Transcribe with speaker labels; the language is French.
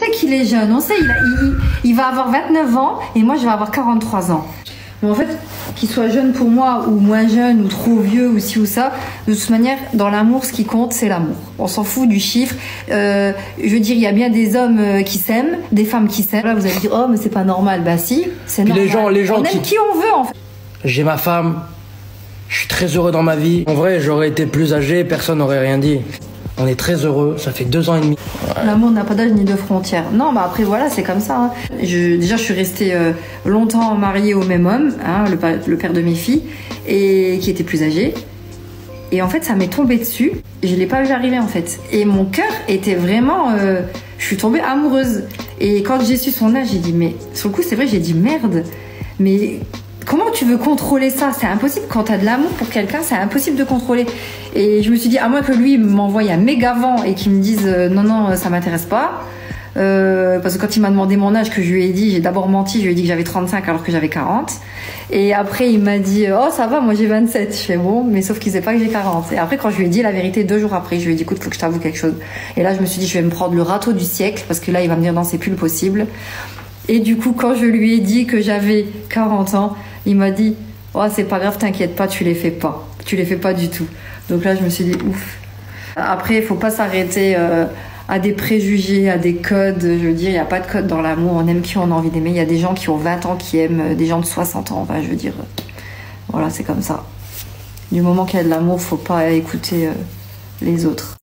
Speaker 1: sait qu'il est jeune, on sait, il va avoir 29 ans et moi je vais avoir 43 ans. Mais en fait, qu'il soit jeune pour moi ou moins jeune ou trop vieux ou ci ou ça, de toute manière, dans l'amour, ce qui compte, c'est l'amour. On s'en fout du chiffre. Je veux dire, il y a bien des hommes qui s'aiment, des femmes qui s'aiment. Là, vous allez dire, oh, mais c'est pas normal. Bah si, c'est normal.
Speaker 2: Les gens
Speaker 1: on aime qui on veut, en fait.
Speaker 2: J'ai ma femme, je suis très heureux dans ma vie. En vrai, j'aurais été plus âgé, personne n'aurait rien dit. On est très heureux, ça fait 2 ans et demi.
Speaker 1: Ouais. L'amour n'a pas d'âge ni de frontières. Non, bah après voilà, c'est comme ça. Hein. Déjà, je suis restée longtemps mariée au même homme, hein, le père de mes filles, et qui était plus âgé. Et en fait, ça m'est tombé dessus. Je l'ai pas vu arriver en fait. Et mon cœur était vraiment, je suis tombée amoureuse. Et quand j'ai su son âge, j'ai dit mais sur le coup, c'est vrai, j'ai dit merde. Mais comment tu veux contrôler ça? C'est impossible. Quand t'as de l'amour pour quelqu'un, c'est impossible de contrôler. Et je me suis dit, à moins que lui m'envoie un méga vent et qu'il me dise non, ça m'intéresse pas. Parce que quand il m'a demandé mon âge, que je lui ai dit, j'ai d'abord menti, je lui ai dit que j'avais 35 alors que j'avais 40. Et après, il m'a dit, oh ça va, moi j'ai 27. Je fais bon, mais sauf qu'il sait pas que j'ai 40. Et après, quand je lui ai dit la vérité 2 jours après, je lui ai dit, écoute, faut que je t'avoue quelque chose. Et là, je me suis dit, je vais me prendre le râteau du siècle parce que là, il va me dire non, c'est plus le possible. Et du coup, quand je lui ai dit que j'avais 40 ans, il m'a dit « Oh, c'est pas grave, t'inquiète pas, tu les fais pas. Tu les fais pas du tout. » Donc là, je me suis dit « Ouf ». Après, il faut pas s'arrêter à des préjugés, à des codes. Je veux dire, il n'y a pas de code dans l'amour. On aime qui on a envie d'aimer. Il y a des gens qui ont 20 ans qui aiment des gens de 60 ans. Enfin, je veux dire, voilà, c'est comme ça. Du moment qu'il y a de l'amour, faut pas écouter les autres.